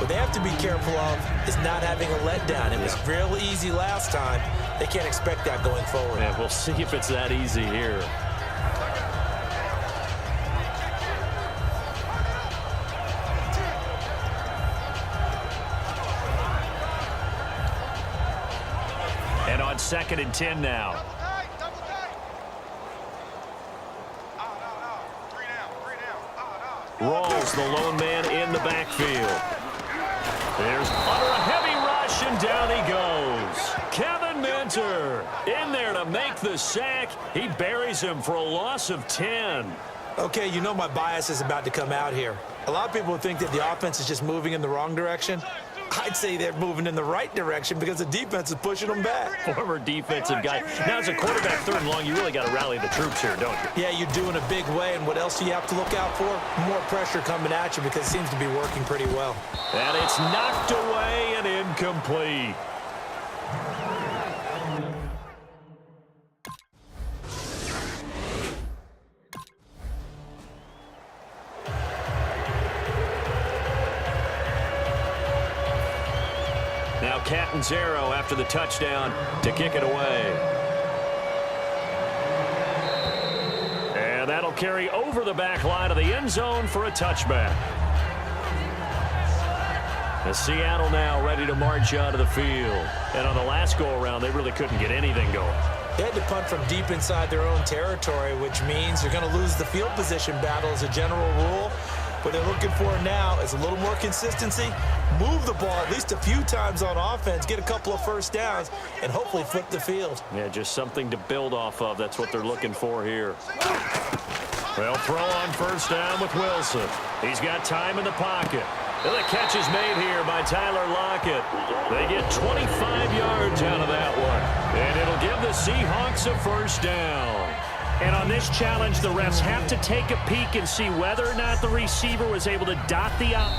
What they have to be careful of is not having a letdown. It was real easy last time. They can't expect that going forward. Yeah, we'll see if it's that easy here. And on 2nd and 10 now. Rawls, the lone man in the backfield. There's under a heavy rush, and down he goes. Kevin Minter in there to make the sack. He buries him for a loss of 10. Okay, you know my bias is about to come out here. A lot of people think that the offense is just moving in the wrong direction. I'd say they're moving in the right direction because the defense is pushing them back. Former defensive guy. Now, as a quarterback, 3rd and long, you really got to rally the troops here, don't you? Yeah, you do in a big way. And what else do you have to look out for? More pressure coming at you because it seems to be working pretty well. And it's knocked away and incomplete. Now Catanzaro after the touchdown to kick it away. And that'll carry over the back line of the end zone for a touchback. As Seattle now ready to march out of the field. And on the last go-around, they really couldn't get anything going. They had to punt from deep inside their own territory, which means you're going to lose the field position battle as a general rule. What they're looking for now is a little more consistency, move the ball at least a few times on offense, get a couple of first downs, and hopefully flip the field. Yeah, just something to build off of. That's what they're looking for here. Well, throw on 1st down with Wilson. He's got time in the pocket. And the catch is made here by Tyler Lockett. They get 25 yards out of that one. And it'll give the Seahawks a 1st down. And on this challenge, the refs have to take a peek and see whether or not the receiver was able to dot the out.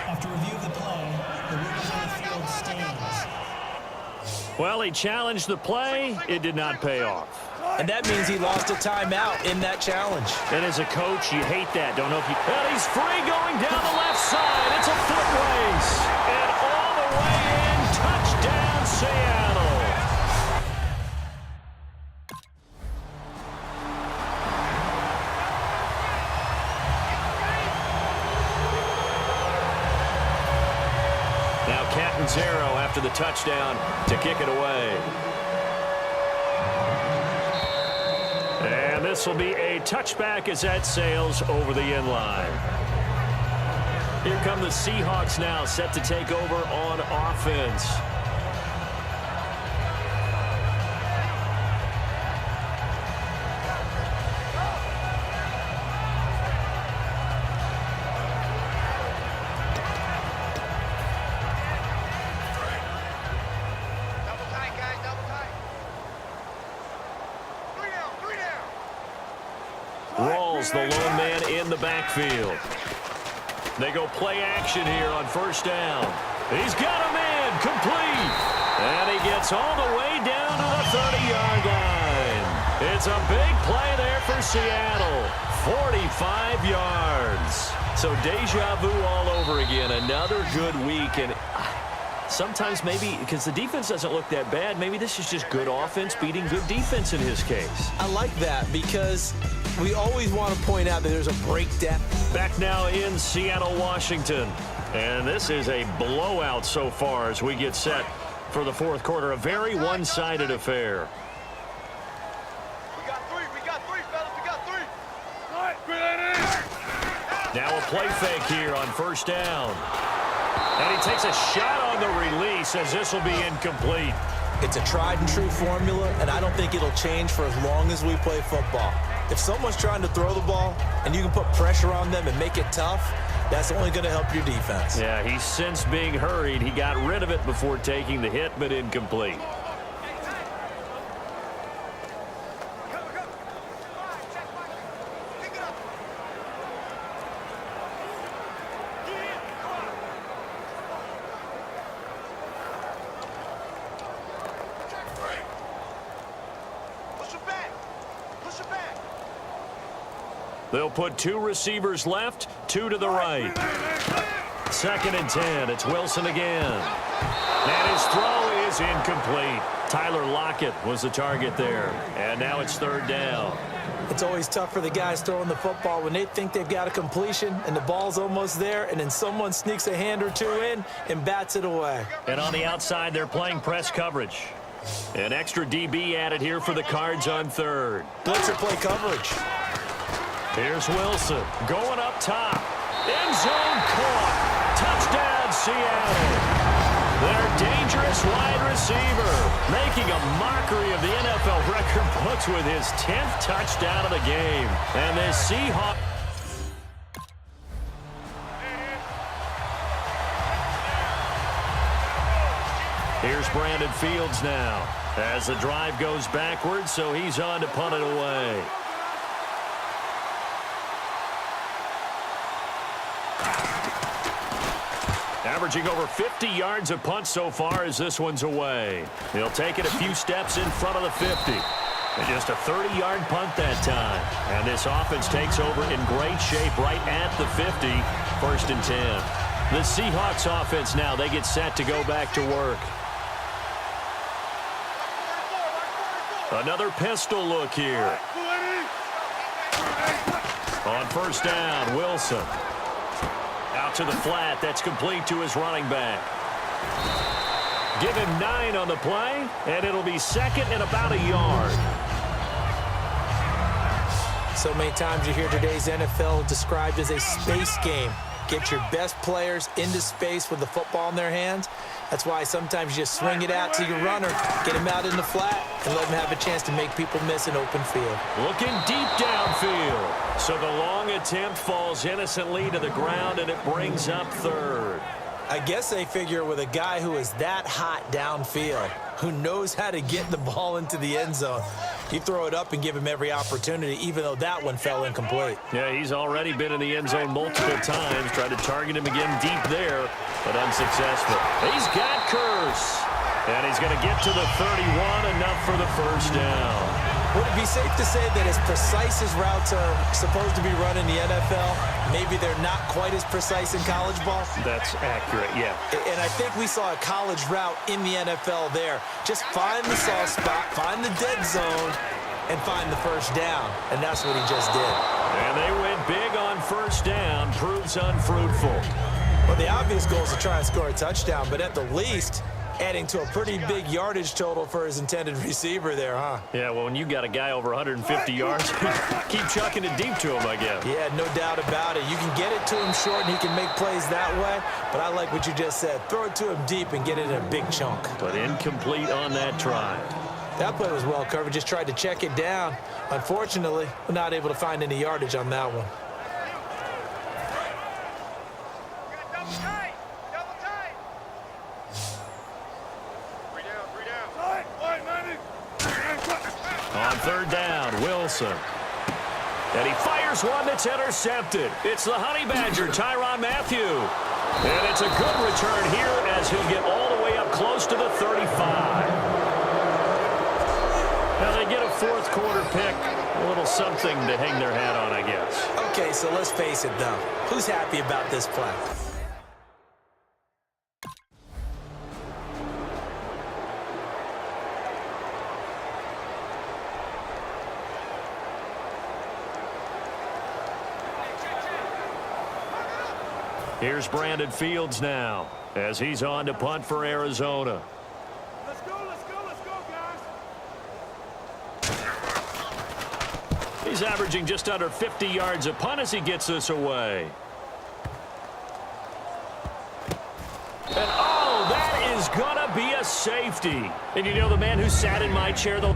After review of the play, the rules on the field stands. Well, he challenged the play. It did not pay off. And that means he lost a timeout in that challenge. And as a coach, you hate that. Don't know if you... And he's free going down the left side. It's a foot race. And all the way in, touchdown, Seattle. Now Catanzaro after the touchdown to kick it away. And this will be a touchback as that sails over the end line. Here come the Seahawks now, set to take over on offense. Rawls, the lone man in the backfield. They go play action here on 1st down. He's got him in, complete. And he gets all the way down to the 30-yard line. It's a big play there for Seattle. 45 yards. So deja vu all over again. Another good week. And sometimes maybe, because the defense doesn't look that bad, maybe this is just good offense beating good defense in his case. I like that because we always want to point out that there's a breakdown. Back now in Seattle, Washington. And this is a blowout so far as we get set for the 4th quarter. A very one-sided affair. We got three, fellas. We got three. All right, bring that in. Now a play fake here on 1st down. And he takes a shot on the release as this will be incomplete. It's a tried and true formula, and I don't think it'll change for as long as we play football. If someone's trying to throw the ball and you can put pressure on them and make it tough, that's only going to help your defense. Yeah, he's since being hurried. He got rid of it before taking the hit, but incomplete. They'll put 2 receivers left, 2 to the right. 2nd and 10. It's Wilson again. And his throw is incomplete. Tyler Lockett was the target there. And now it's 3rd down. It's always tough for the guys throwing the football when they think they've got a completion and the ball's almost there, and then someone sneaks a hand or 2 in and bats it away. And on the outside, they're playing press coverage. An extra DB added here for the Cards on 3rd. Blitzer play coverage. Here's Wilson going up top. End zone caught. Touchdown, Seattle. Their dangerous wide receiver making a mockery of the NFL record books with his 10th touchdown of the game. And the Seahawks. Here's Brandon Fields now as the drive goes backwards, so he's on to punt it away. Averaging over 50 yards a punt so far as this one's away. He'll take it a few steps in front of the 50. And just a 30-yard punt that time. And this offense takes over in great shape right at the 50. 1st and 10. The Seahawks offense now, they get set to go back to work. Another pistol look here. On 1st down, Wilson. Out to the flat. That's complete to his running back. Give him 9 on the play, and it'll be 2nd and about a yard. So many times you hear today's NFL described as a space game. Get your best players into space with the football in their hands. That's why sometimes you just swing it out to your runner, get him out in the flat, and let him have a chance to make people miss an open field. Looking deep downfield. So the long attempt falls innocently to the ground, and it brings up 3rd. I guess they figure with a guy who is that hot downfield, who knows how to get the ball into the end zone, you throw it up and give him every opportunity, even though that one fell incomplete. Yeah, he's already been in the end zone multiple times. Tried to target him again deep there, but unsuccessful. He's got Curse, and he's going to get to the 31, enough for the 1st down. Would it be safe to say that as precise as routes are supposed to be run in the NFL, maybe they're not quite as precise in college ball? That's accurate, yeah. And I think we saw a college route in the NFL there. Just find the soft spot, find the dead zone, and find the 1st down. And that's what he just did. And they went big on 1st down, proves unfruitful. Well, the obvious goal is to try and score a touchdown, but at the least, adding to a pretty big yardage total for his intended receiver there, huh? Yeah, well, when you got a guy over 150 yards, keep chucking it deep to him, I guess. Yeah, no doubt about it. You can get it to him short, and he can make plays that way, but I like what you just said. Throw it to him deep and get it in a big chunk. But incomplete on that try. That play was well covered. Just tried to check it down. Unfortunately, we're not able to find any yardage on that one. On 3rd down, Wilson. And he fires one that's intercepted. It's the Honey Badger, Tyrann Mathieu. And it's a good return here as he'll get all the way up close to the 35. Now they get a 4th quarter pick. A little something to hang their hat on, I guess. Okay, so let's face it, though. Who's happy about this play? Here's Brandon Fields now as he's on to punt for Arizona. Let's go, guys. He's averaging just under 50 yards a punt as he gets this away. And oh, that is gonna be a safety. And you know the man who sat in my chair, though.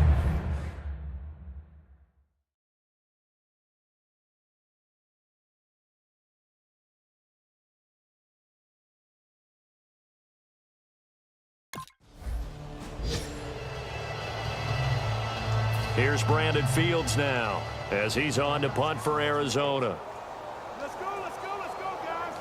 Here's Brandon Fields now as he's on to punt for Arizona. Let's go, guys.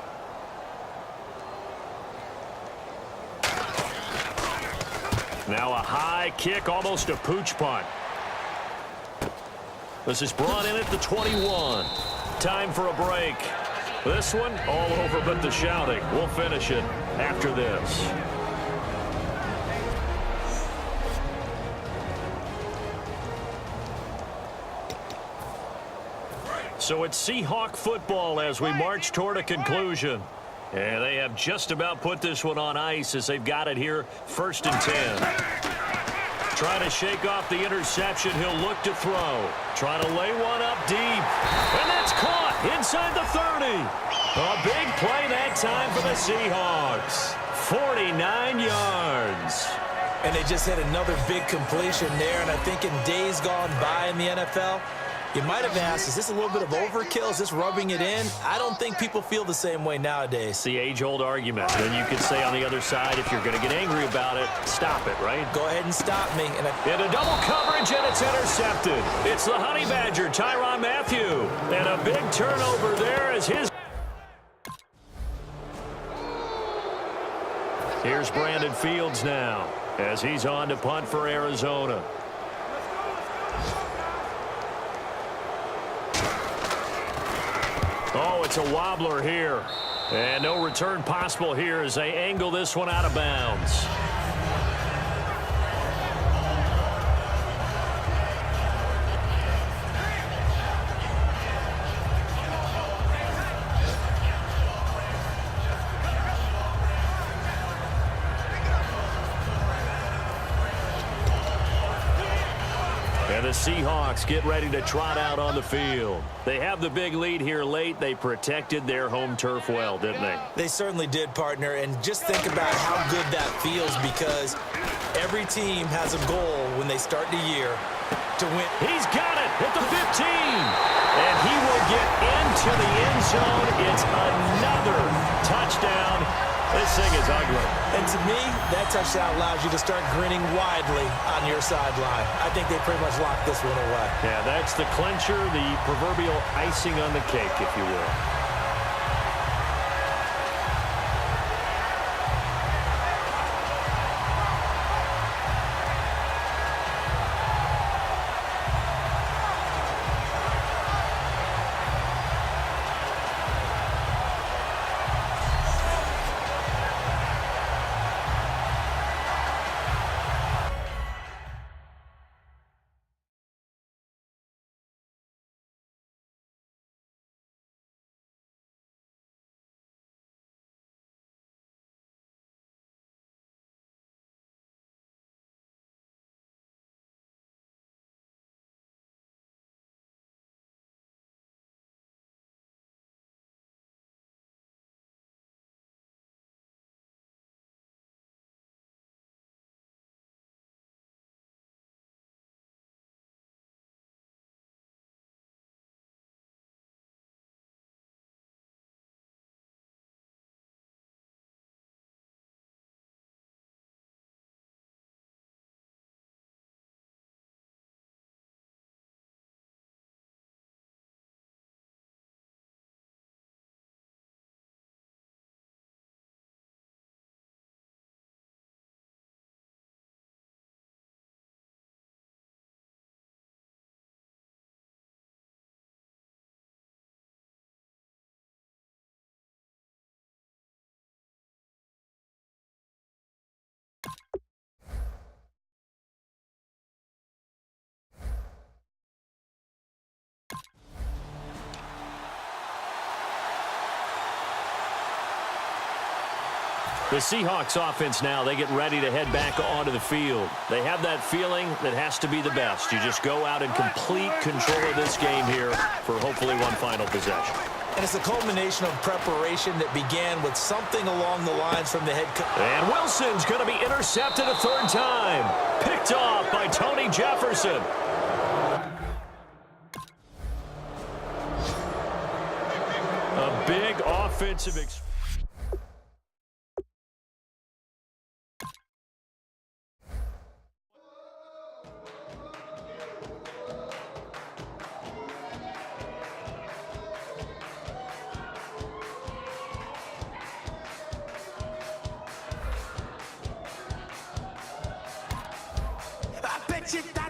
Now a high kick, almost a pooch punt. This is brought in at the 21. Time for a break. This one, all over but the shouting. We'll finish it after this. So it's Seahawk football as we march toward a conclusion. And they have just about put this one on ice as they've got it here, 1st and 10. Trying to shake off the interception. He'll look to throw. Trying to lay one up deep. And that's caught inside the 30. A big play that time for the Seahawks. 49 yards. And they just hit another big completion there. And I think in days gone by in the NFL, you might have asked, is this a little bit of overkill? Is this rubbing it in? I don't think people feel the same way nowadays. It's the age-old argument. Then you could say on the other side, if you're going to get angry about it, stop it, right? Go ahead and stop me. And a double coverage, and it's intercepted. It's the Honey Badger, Tyrann Mathieu. And a big turnover there as his... Here's Brandon Fields now as he's on to punt for Arizona. Oh, it's a wobbler here. And no return possible here as they angle this one out of bounds. And the Seahawks get ready to trot out on the field. They have the big lead here late. They protected their home turf well, didn't they? They certainly did, partner. And just think about how good that feels, because every team has a goal when they start the year to win. He's got it at the 15. And he will get into the end zone. It's another touchdown. This thing is ugly. And to me, that touchdown allows you to start grinning widely on your sideline. I think they pretty much locked this one away. Yeah, that's the clincher, the proverbial icing on the cake, if you will. The Seahawks offense now, they get ready to head back onto the field. They have that feeling that has to be the best. You just go out and complete control of this game here for hopefully one final possession. And it's a culmination of preparation that began with something along the lines from the head coach. And Wilson's going to be intercepted a third time. Picked off by Tony Jefferson. A big offensive experience. Bet you that